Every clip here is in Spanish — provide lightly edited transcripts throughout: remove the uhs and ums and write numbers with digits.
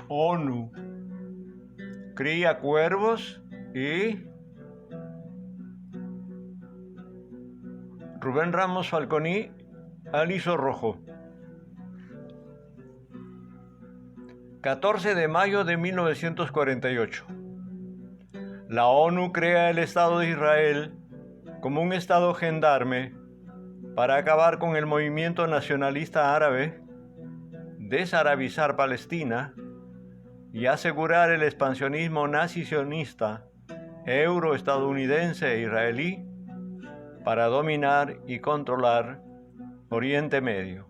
ONU cría cuervos y Rubén Ramos Falconi, aliso rojo. 14 de mayo de 1948. La ONU crea el Estado de Israel como un Estado gendarme para acabar con el movimiento nacionalista árabe, desarabizar Palestina y asegurar el expansionismo nazi-sionista, euro-estadounidense e israelí para dominar y controlar Oriente Medio.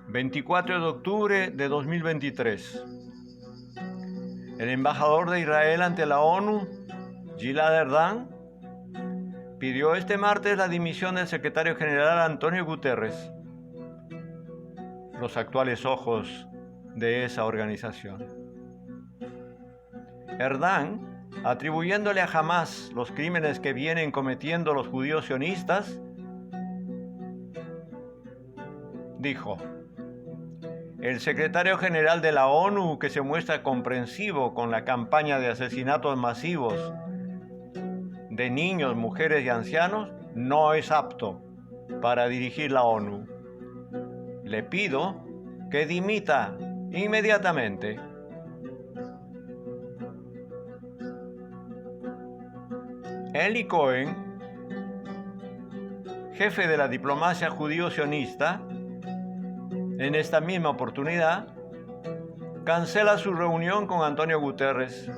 ...24 de octubre de 2023... el embajador de Israel ante la ONU, Gilad Erdan, pidió este martes la dimisión del secretario general Antonio Guterres, los actuales ojos de esa organización. Erdan, atribuyéndole a Hamás los crímenes que vienen cometiendo los judíos sionistas, dijo: el secretario general de la ONU, que se muestra comprensivo con la campaña de asesinatos masivos de niños, mujeres y ancianos, no es apto para dirigir la ONU. Le pido que dimita inmediatamente. Eli Cohen, jefe de la diplomacia judío-sionista, en esta misma oportunidad, cancela su reunión con Antonio Guterres,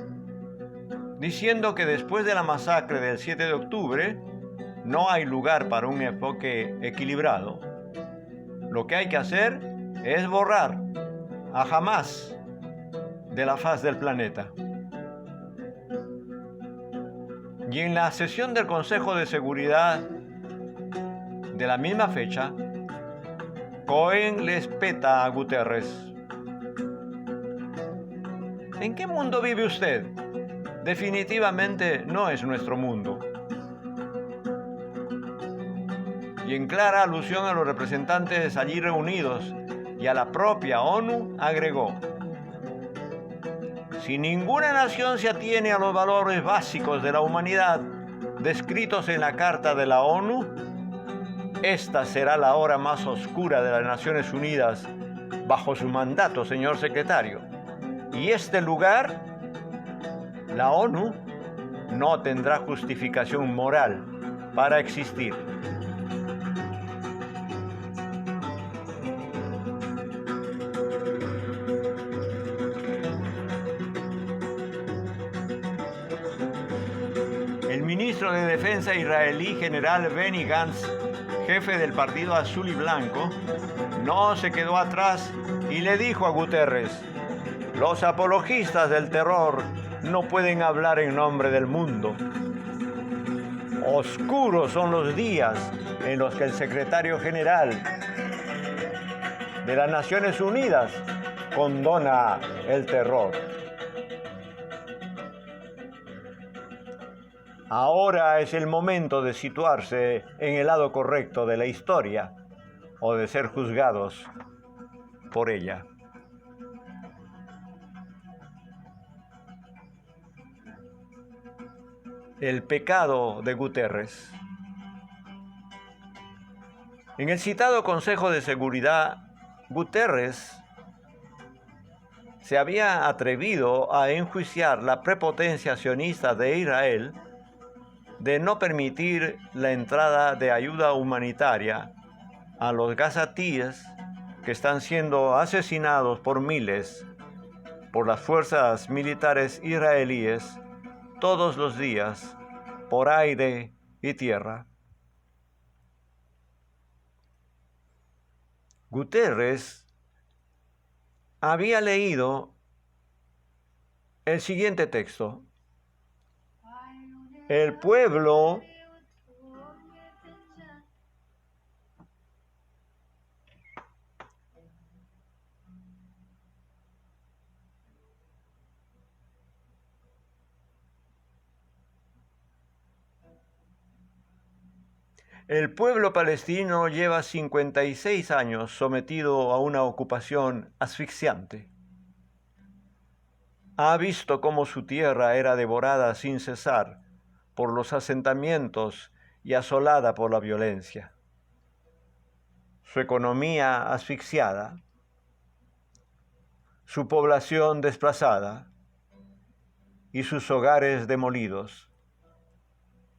diciendo que después de la masacre del 7 de octubre no hay lugar para un enfoque equilibrado. Lo que hay que hacer es borrar a Hamás de la faz del planeta. Y en la sesión del Consejo de Seguridad de la misma fecha, Cohen le espeta a Guterres: ¿en qué mundo vive usted? Definitivamente no es nuestro mundo. Y en clara alusión a los representantes allí reunidos y a la propia ONU, agregó: si ninguna nación se atiene a los valores básicos de la humanidad descritos en la Carta de la ONU, esta será la hora más oscura de las Naciones Unidas bajo su mandato, señor secretario. Y este lugar, la ONU, no tendrá justificación moral para existir. El ministro de Defensa israelí, general Benny Gantz, jefe del Partido Azul y Blanco, no se quedó atrás y le dijo a Guterres: los apologistas del terror no pueden hablar en nombre del mundo. Oscuros son los días en los que el secretario general de las Naciones Unidas condona el terror. Ahora es el momento de situarse en el lado correcto de la historia o de ser juzgados por ella. El pecado de Guterres. En el citado Consejo de Seguridad, Guterres se había atrevido a enjuiciar la prepotencia sionista de Israel de no permitir la entrada de ayuda humanitaria a los gazatíes que están siendo asesinados por miles por las fuerzas militares israelíes todos los días por aire y tierra. Guterres había leído el siguiente texto: el pueblo El pueblo palestino lleva 56 años sometido a una ocupación asfixiante. Ha visto cómo su tierra era devorada sin cesar por los asentamientos y asolada por la violencia. Su economía asfixiada, su población desplazada y sus hogares demolidos.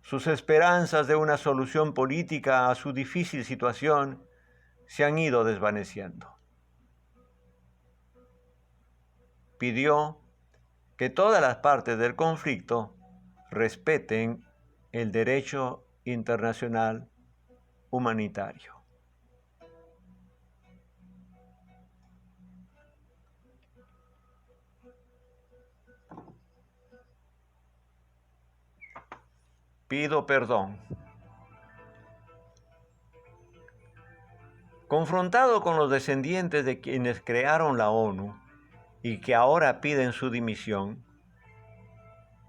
Sus esperanzas de una solución política a su difícil situación se han ido desvaneciendo. Pidió que todas las partes del conflicto respeten el derecho internacional humanitario. Pido perdón. Confrontado con los descendientes de quienes crearon la ONU y que ahora piden su dimisión,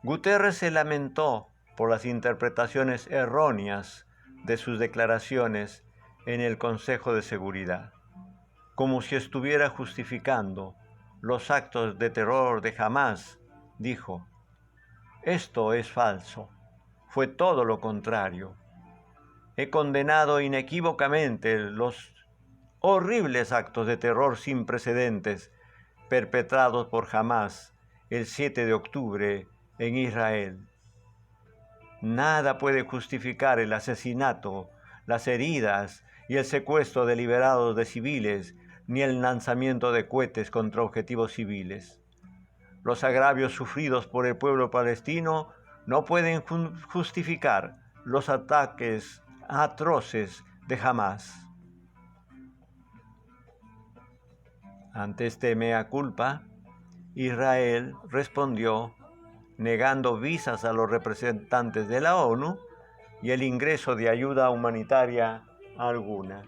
Guterres se lamentó por las interpretaciones erróneas de sus declaraciones en el Consejo de Seguridad, como si estuviera justificando los actos de terror de Hamás. Dijo: esto es falso, fue todo lo contrario. He condenado inequívocamente los horribles actos de terror sin precedentes perpetrados por Hamás el 7 de octubre en Israel. Nada puede justificar el asesinato, las heridas y el secuestro deliberado de civiles, ni el lanzamiento de cohetes contra objetivos civiles. Los agravios sufridos por el pueblo palestino no pueden justificar los ataques atroces de Hamás. Ante este mea culpa, Israel respondió negando visas a los representantes de la ONU y el ingreso de ayuda humanitaria alguna.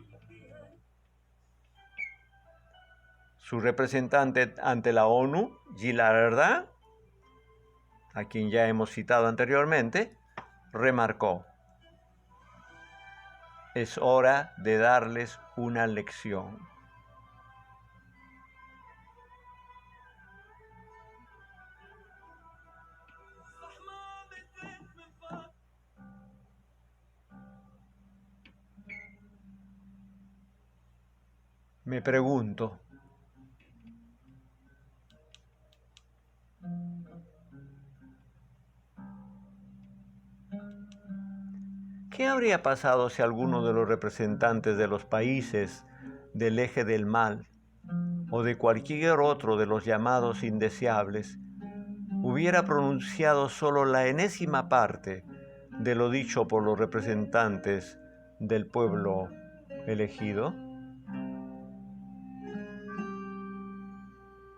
Su representante ante la ONU, Gilad Erdan, a quien ya hemos citado anteriormente, remarcó: es hora de darles una lección. Me pregunto, ¿qué habría pasado si alguno de los representantes de los países del eje del mal o de cualquier otro de los llamados indeseables hubiera pronunciado solo la enésima parte de lo dicho por los representantes del pueblo elegido?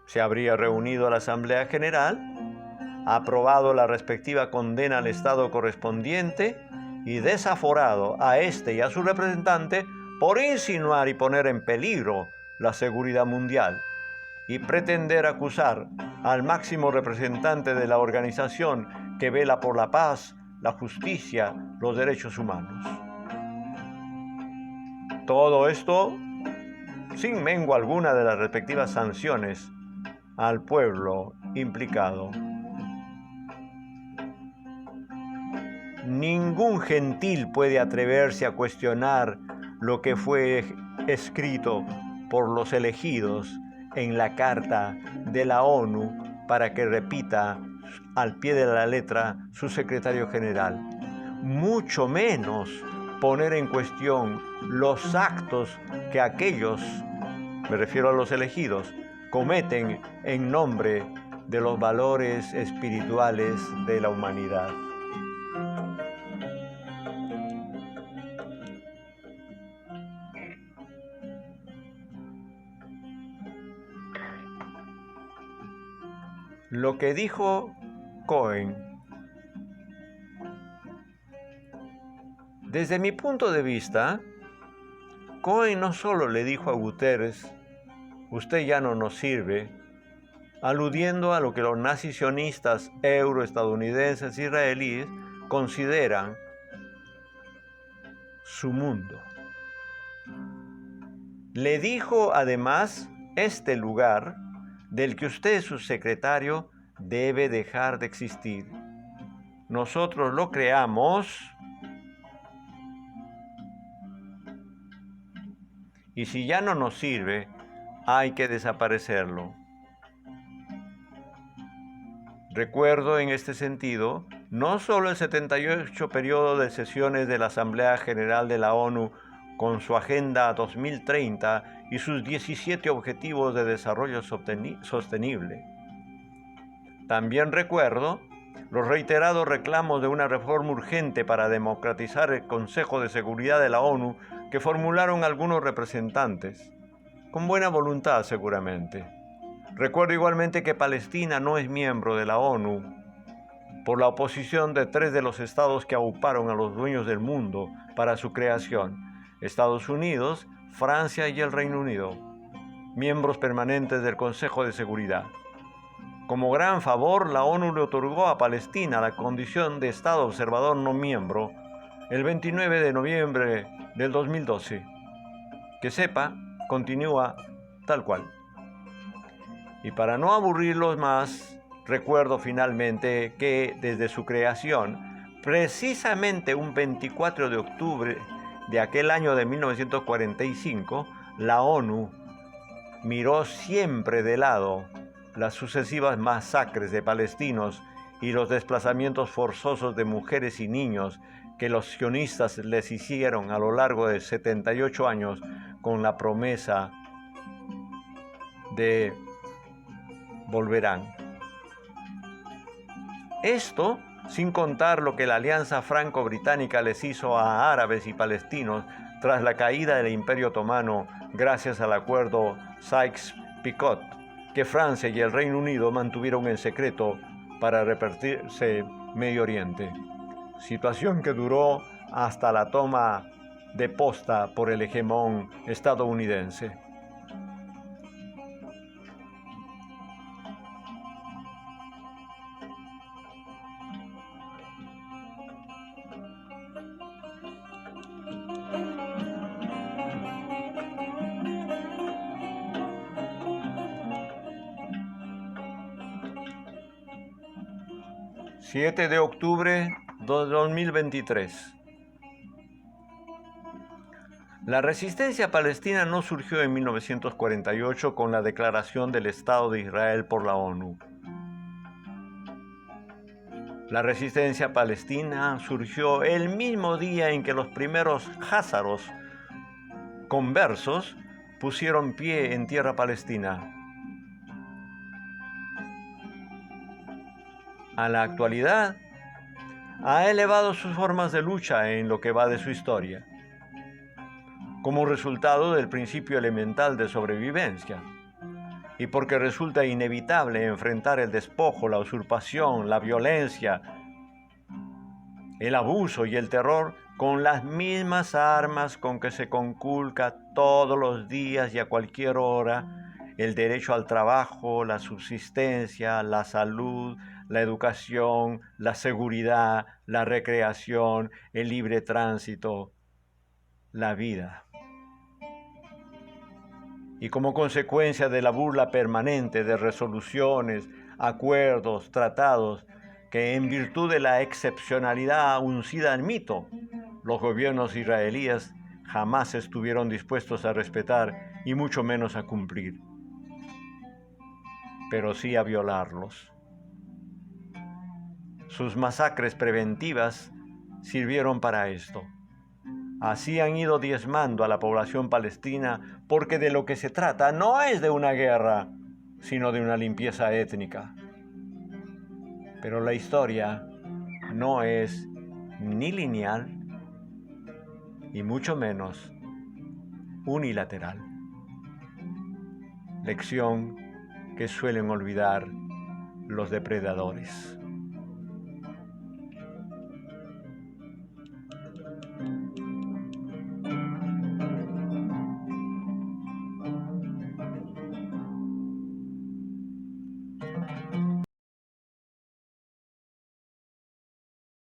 Se habría reunido a la Asamblea General, aprobado la respectiva condena al Estado correspondiente y desaforado a este y a su representante por insinuar y poner en peligro la seguridad mundial y pretender acusar al máximo representante de la organización que vela por la paz, la justicia, los derechos humanos. Todo esto sin mengua alguna de las respectivas sanciones al pueblo implicado. Ningún gentil puede atreverse a cuestionar lo que fue escrito por los elegidos en la Carta de la ONU para que repita al pie de la letra su secretario general. Mucho menos poner en cuestión los actos que aquellos, me refiero a los elegidos, cometen en nombre de los valores espirituales de la humanidad. Lo que dijo Cohen. Desde mi punto de vista, Cohen no solo le dijo a Guterres: usted ya no nos sirve, aludiendo a lo que los nazis sionistas euroestadounidenses israelíes consideran su mundo. Le dijo además, este lugar del que usted es su secretario debe dejar de existir. Nosotros lo creamos y si ya no nos sirve, hay que desaparecerlo. Recuerdo en este sentido no solo el 78 periodo de sesiones de la Asamblea General de la ONU con su Agenda 2030 y sus 17 Objetivos de Desarrollo Sostenible. También recuerdo los reiterados reclamos de una reforma urgente para democratizar el Consejo de Seguridad de la ONU que formularon algunos representantes, con buena voluntad seguramente. Recuerdo igualmente que Palestina no es miembro de la ONU por la oposición de 3 de los estados que auparon a los dueños del mundo para su creación: Estados Unidos, Francia y el Reino Unido, miembros permanentes del Consejo de Seguridad. Como gran favor, la ONU le otorgó a Palestina la condición de Estado observador no miembro el 29 de noviembre del 2012. Que sepa, continúa tal cual. Y para no aburrirlos más, recuerdo finalmente que desde su creación, precisamente un 24 de octubre de aquel año de 1945, la ONU miró siempre de lado las sucesivas masacres de palestinos y los desplazamientos forzosos de mujeres y niños que los sionistas les hicieron a lo largo de 78 años con la promesa de volverán. Esto sin contar lo que la alianza franco-británica les hizo a árabes y palestinos tras la caída del Imperio Otomano gracias al acuerdo Sykes-Picot, que Francia y el Reino Unido mantuvieron en secreto para repartirse Medio Oriente, situación que duró hasta la toma de posta por el hegemón estadounidense. ...7 de octubre de 2023... La resistencia palestina no surgió en 1948 con la declaración del Estado de Israel por la ONU. La resistencia palestina surgió el mismo día en que los primeros házaros conversos pusieron pie en tierra palestina. A la actualidad, ha elevado sus formas de lucha en lo que va de su historia, como resultado del principio elemental de sobrevivencia, y porque resulta inevitable enfrentar el despojo, la usurpación, la violencia, el abuso y el terror con las mismas armas con que se conculca todos los días y a cualquier hora el derecho al trabajo, la subsistencia, la salud, la educación, la seguridad, la recreación, el libre tránsito, la vida. Y como consecuencia de la burla permanente de resoluciones, acuerdos, tratados, que en virtud de la excepcionalidad uncida en mito, los gobiernos israelíes jamás estuvieron dispuestos a respetar y mucho menos a cumplir, pero sí a violarlos. Sus masacres preventivas sirvieron para esto. Así han ido diezmando a la población palestina, porque de lo que se trata no es de una guerra, sino de una limpieza étnica. Pero la historia no es ni lineal, y mucho menos unilateral. Lección que suelen olvidar los depredadores.